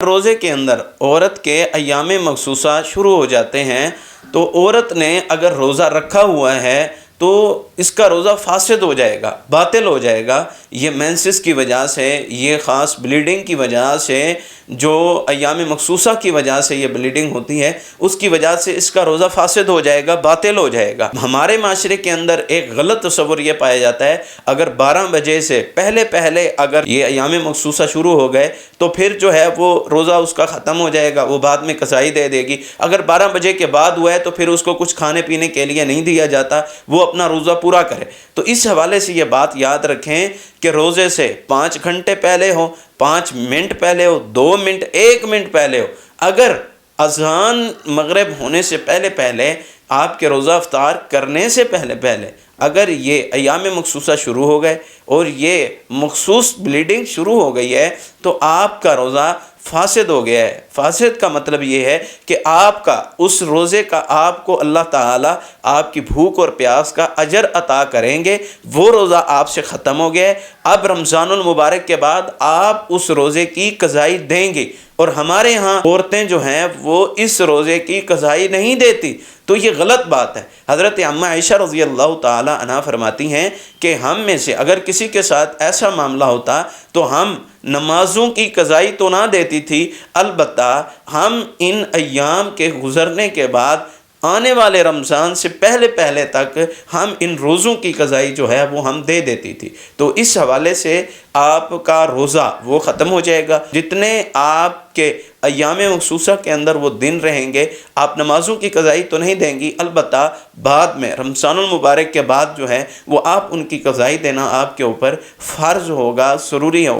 روزے کے اندر عورت کے ایام مخصوصہ شروع ہو جاتے ہیں تو عورت نے اگر روزہ رکھا ہوا ہے تو اس کا روزہ فاسد ہو جائے گا، باطل ہو جائے گا۔ یہ مینسس کی وجہ سے، یہ خاص بلیڈنگ کی وجہ سے، جو ایام مخصوصہ کی وجہ سے یہ بلیڈنگ ہوتی ہے، اس کی وجہ سے اس کا روزہ فاسد ہو جائے گا، باطل ہو جائے گا۔ ہمارے معاشرے کے اندر ایک غلط تصور یہ پایا جاتا ہے، اگر 12 بجے سے پہلے اگر یہ ایام مخصوصہ شروع ہو گئے تو پھر جو ہے وہ روزہ اس کا ختم ہو جائے گا، وہ بعد میں قضائی دے دے گی۔ اگر 12 بجے کے بعد ہوا ہے تو پھر اس کو کچھ کھانے پینے کے لیے نہیں دیا جاتا، وہ اپنا روزہ پورا کرے۔ تو اس حوالے سے یہ بات یاد رکھیں کہ روزے سے 5 گھنٹے پہلے ہو، 5 منٹ پہلے ہو، 2 منٹ، 1 منٹ پہلے ہو، اگر اذان مغرب ہونے سے پہلے آپ کے روزہ افطار کرنے سے پہلے اگر یہ ایام مخصوصہ شروع ہو گئے اور یہ مخصوص بلیڈنگ شروع ہو گئی ہے تو آپ کا روزہ فاسد ہو گیا ہے۔ فاسد کا مطلب یہ ہے کہ آپ کا اس روزے کا آپ کو اللہ تعالیٰ آپ کی بھوک اور پیاس کا اجر عطا کریں گے، وہ روزہ آپ سے ختم ہو گیا ہے۔ اب رمضان المبارک کے بعد آپ اس روزے کی قضائی دیں گے، اور ہمارے ہاں عورتیں جو ہیں وہ اس روزے کی قضائی نہیں دیتی، تو یہ غلط بات ہے۔ حضرت اماں عائشہ رضی اللہ تعالی عنہا فرماتی ہیں کہ ہم میں سے اگر کسی کے ساتھ ایسا معاملہ ہوتا تو ہم نمازوں کی قضائی تو نہ دیتی تھی، البتہ ہم ان ایام کے گزرنے کے بعد آنے والے رمضان سے پہلے تک ہم ان روزوں کی قضائی جو ہے وہ ہم دے دیتی تھی۔ تو اس حوالے سے آپ کا روزہ وہ ختم ہو جائے گا۔ جتنے آپ کے ایام مخصوصہ کے اندر وہ دن رہیں گے، آپ نمازوں کی قضائی تو نہیں دیں گی، البتہ بعد میں رمضان المبارک کے بعد جو ہے وہ آپ ان کی قضائی دینا آپ کے اوپر فرض ہوگا، ضروری ہوگا۔